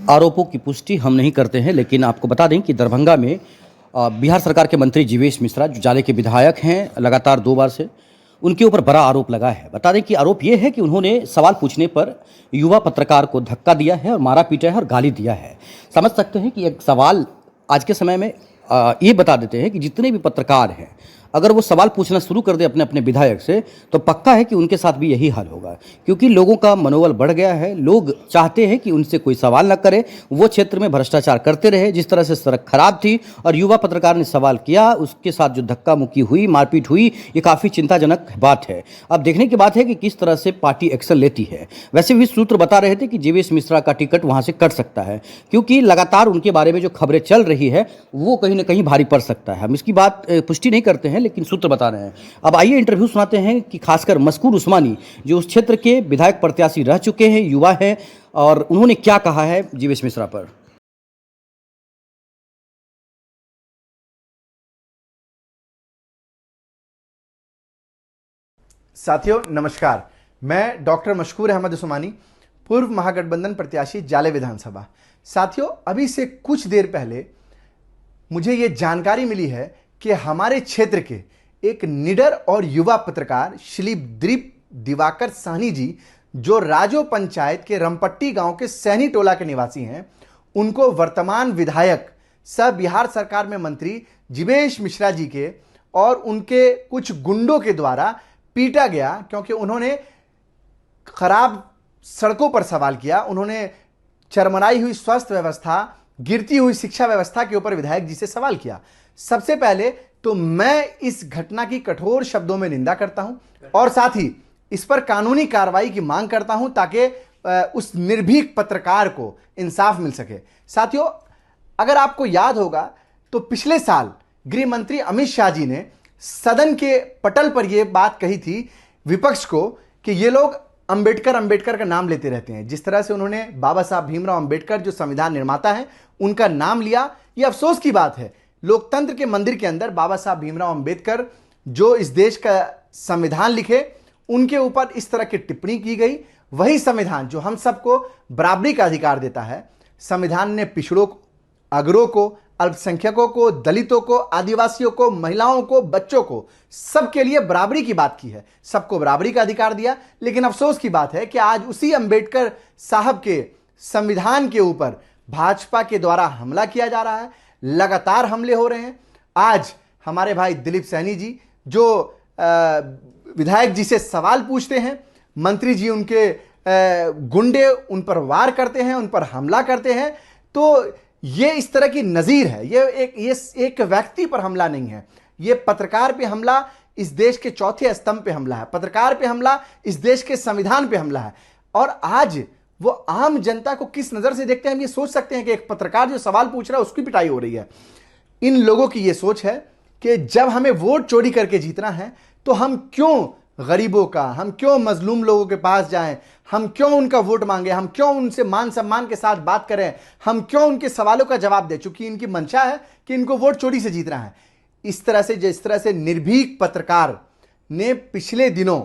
आरोपों की पुष्टि हम नहीं करते हैं, लेकिन आपको बता दें कि दरभंगा में बिहार सरकार के मंत्री जीवेश मिश्रा, जो जाले के विधायक हैं लगातार 2 बार से, उनके ऊपर बड़ा आरोप लगा है। बता दें कि आरोप ये है कि उन्होंने सवाल पूछने पर युवा पत्रकार को धक्का दिया है और मारा पीटा है और गाली दिया है। समझ सकते हैं कि एक सवाल आज के समय में ये बता देते हैं कि जितने भी पत्रकार हैं, अगर वो सवाल पूछना शुरू कर दे अपने अपने विधायक से, तो पक्का है कि उनके साथ भी यही हाल होगा, क्योंकि लोगों का मनोबल बढ़ गया है। लोग चाहते हैं कि उनसे कोई सवाल ना करे, वो क्षेत्र में भ्रष्टाचार करते रहे। जिस तरह से सड़क खराब थी और युवा पत्रकार ने सवाल किया, उसके साथ जो धक्का मुक्की हुई, मारपीट हुई, ये काफ़ी चिंताजनक बात है। अब देखने की बात है कि किस तरह से पार्टी एक्शन लेती है। वैसे भी सूत्र बता रहे थे कि जीवेश मिश्रा का टिकट वहाँ से कट सकता है, क्योंकि लगातार उनके बारे में जो खबरें चल रही है वो कहीं ना कहीं भारी पड़ सकता है। हम इसकी बात पुष्टि नहीं करते हैं, लेकिन सूत्र बता रहे हैं। अब आइए इंटरव्यू सुनाते हैं कि खासकर मशकूर उस्मानी, जो उस क्षेत्र के विधायक प्रत्याशी रह चुके हैं, युवा हैं, और उन्होंने क्या कहा है जीवेश मिश्रा पर। साथियों नमस्कार, मैं डॉक्टर मशकूर अहमद उस्मानी, पूर्व महागठबंधन प्रत्याशी जाले विधानसभा। साथियों, अभी से कुछ देर पहले मुझे ये जानकारी मिली है कि हमारे क्षेत्र के एक निडर और युवा पत्रकार श्री दिलीप दिवाकर साहनी जी, जो राजो पंचायत के रमपट्टी गांव के सैनी टोला के निवासी हैं, उनको वर्तमान विधायक सह बिहार सरकार में मंत्री जीवेश मिश्रा जी के और उनके कुछ गुंडों के द्वारा पीटा गया, क्योंकि उन्होंने खराब सड़कों पर सवाल किया। उन्होंने चरमराई हुई स्वास्थ्य व्यवस्था, गिरती हुई शिक्षा व्यवस्था के ऊपर विधायक जी से सवाल किया। सबसे पहले तो मैं इस घटना की कठोर शब्दों में निंदा करता हूं और साथ ही इस पर कानूनी कार्रवाई की मांग करता हूं, ताकि उस निर्भीक पत्रकार को इंसाफ मिल सके। साथियों, अगर आपको याद होगा तो पिछले साल गृह मंत्री अमित शाह जी ने सदन के पटल पर यह बात कही थी विपक्ष को कि ये लोग अंबेडकर का नाम लेते रहते हैं। जिस तरह से उन्होंने बाबा साहब भीमराव अंबेडकर, जो संविधान निर्माता हैं, उनका नाम लिया। यह अफसोस की बात है, लोकतंत्र के मंदिर के अंदर बाबा साहब भीमराव अंबेडकर, जो इस देश का संविधान लिखे, उनके ऊपर इस तरह की टिप्पणी की गई। वही संविधान जो हम सबको बराबरी का अधिकार देता है, संविधान ने पिछड़ों, अगरों को, अल्पसंख्यकों को, दलितों को, आदिवासियों को, महिलाओं को, बच्चों को, सबके लिए बराबरी की बात की है, सबको बराबरी का अधिकार दिया। लेकिन अफसोस की बात है कि आज उसी अंबेडकर साहब के संविधान के ऊपर भाजपा के द्वारा हमला किया जा रहा है। लगातार हमले हो रहे हैं। आज हमारे भाई दिलीप सैनी जी, जो विधायक जी से सवाल पूछते हैं, मंत्री जी उनके गुंडे उन पर वार करते हैं, उन पर हमला करते हैं। तो ये इस तरह की नजीर है। ये एक व्यक्ति पर हमला नहीं है, ये पत्रकार पे हमला, इस देश के चौथे स्तंभ पे हमला है। पत्रकार पे हमला, इस देश के संविधान पे हमला है। और आज वो आम जनता को किस नजर से देखते हैं, हम ये सोच सकते हैं कि एक पत्रकार जो सवाल पूछ रहा है उसकी पिटाई हो रही है। इन लोगों की ये सोच है कि जब हमें वोट चोरी करके जीतना है तो हम क्यों गरीबों का, हम क्यों मजलूम लोगों के पास जाएं, हम क्यों उनका वोट मांगे, हम क्यों उनसे मान सम्मान के साथ बात करें, हम क्यों उनके सवालों का जवाब दें, चूंकि इनकी मंशा है कि इनको वोट चोरी से जीतना है। इस तरह से, जिस तरह से निर्भीक पत्रकार ने पिछले दिनों,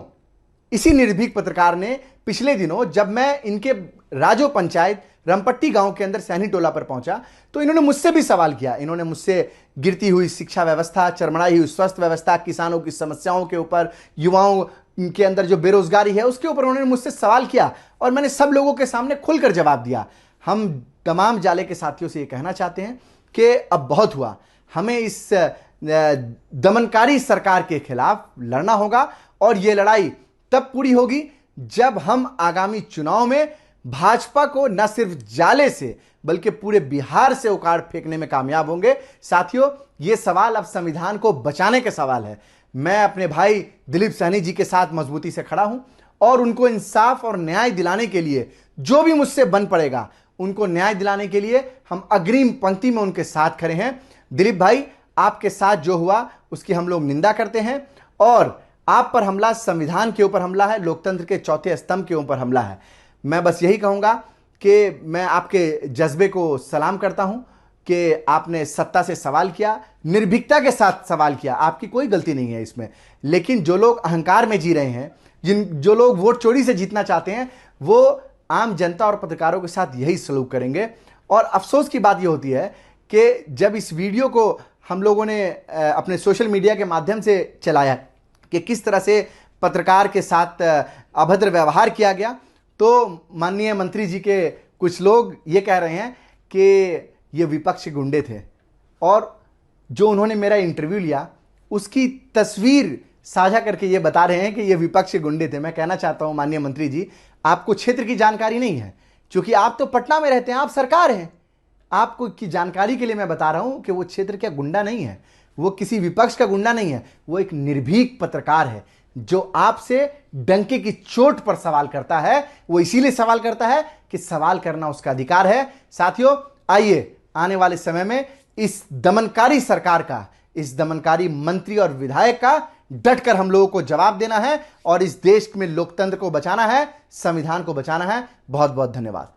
इसी निर्भीक पत्रकार ने पिछले दिनों, जब मैं इनके राजो पंचायत रमपट्टी गांव के अंदर सैनी टोला पर पहुंचा, तो इन्होंने मुझसे भी सवाल किया। इन्होंने मुझसे गिरती हुई शिक्षा व्यवस्था, चरमराई हुई स्वास्थ्य व्यवस्था, किसानों की समस्याओं के ऊपर, युवाओं के अंदर जो बेरोजगारी है उसके ऊपर उन्होंने मुझसे सवाल किया और मैंने सब लोगों के सामने खुलकर जवाब दिया। हम तमाम जाले के साथियों से ये कहना चाहते हैं कि अब बहुत हुआ, हमें इस दमनकारी सरकार के खिलाफ लड़ना होगा और यह लड़ाई तब पूरी होगी जब हम आगामी चुनाव में भाजपा को न सिर्फ जाले से बल्कि पूरे बिहार से उखाड़ फेंकने में कामयाब होंगे। साथियों, यह सवाल अब संविधान को बचाने के सवाल है। मैं अपने भाई दिलीप सैनी जी के साथ मजबूती से खड़ा हूं और उनको इंसाफ और न्याय दिलाने के लिए जो भी मुझसे बन पड़ेगा, उनको न्याय दिलाने के लिए हम अग्रिम पंक्ति में उनके साथ खड़े हैं। दिलीप भाई, आपके साथ जो हुआ उसकी हम लोग निंदा करते हैं और आप पर हमला संविधान के ऊपर हमला है, लोकतंत्र के चौथे स्तंभ के ऊपर हमला है। मैं बस यही कहूंगा कि मैं आपके जज्बे को सलाम करता हूं कि आपने सत्ता से सवाल किया, निर्भीकता के साथ सवाल किया, आपकी कोई गलती नहीं है इसमें। लेकिन जो लोग अहंकार में जी रहे हैं, जो लोग वोट चोरी से जीतना चाहते हैं, वो आम जनता और पत्रकारों के साथ यही सलूक करेंगे। और अफसोस की बात यह होती है कि जब इस वीडियो को हम लोगों ने अपने सोशल मीडिया के माध्यम से चलाया कि किस तरह से पत्रकार के साथ अभद्र व्यवहार किया गया, तो माननीय मंत्री जी के कुछ लोग ये कह रहे हैं कि ये विपक्ष गुंडे थे, और जो उन्होंने मेरा इंटरव्यू लिया उसकी तस्वीर साझा करके ये बता रहे हैं कि ये विपक्ष गुंडे थे। मैं कहना चाहता हूं माननीय मंत्री जी, आपको क्षेत्र की जानकारी नहीं है, क्योंकि आप तो पटना में रहते हैं, आप सरकार हैं। आपको की जानकारी के लिए मैं बता रहा हूं कि वो क्षेत्र का गुंडा नहीं है, वो किसी विपक्ष का गुंडा नहीं है, वो एक निर्भीक पत्रकार है जो आपसे डंके की चोट पर सवाल करता है। वो इसीलिए सवाल करता है कि सवाल करना उसका अधिकार है। साथियों, आइए आने वाले समय में इस दमनकारी सरकार का, इस दमनकारी मंत्री और विधायक का डटकर हम लोगों को जवाब देना है और इस देश में लोकतंत्र को बचाना है, संविधान को बचाना है। बहुत बहुत धन्यवाद।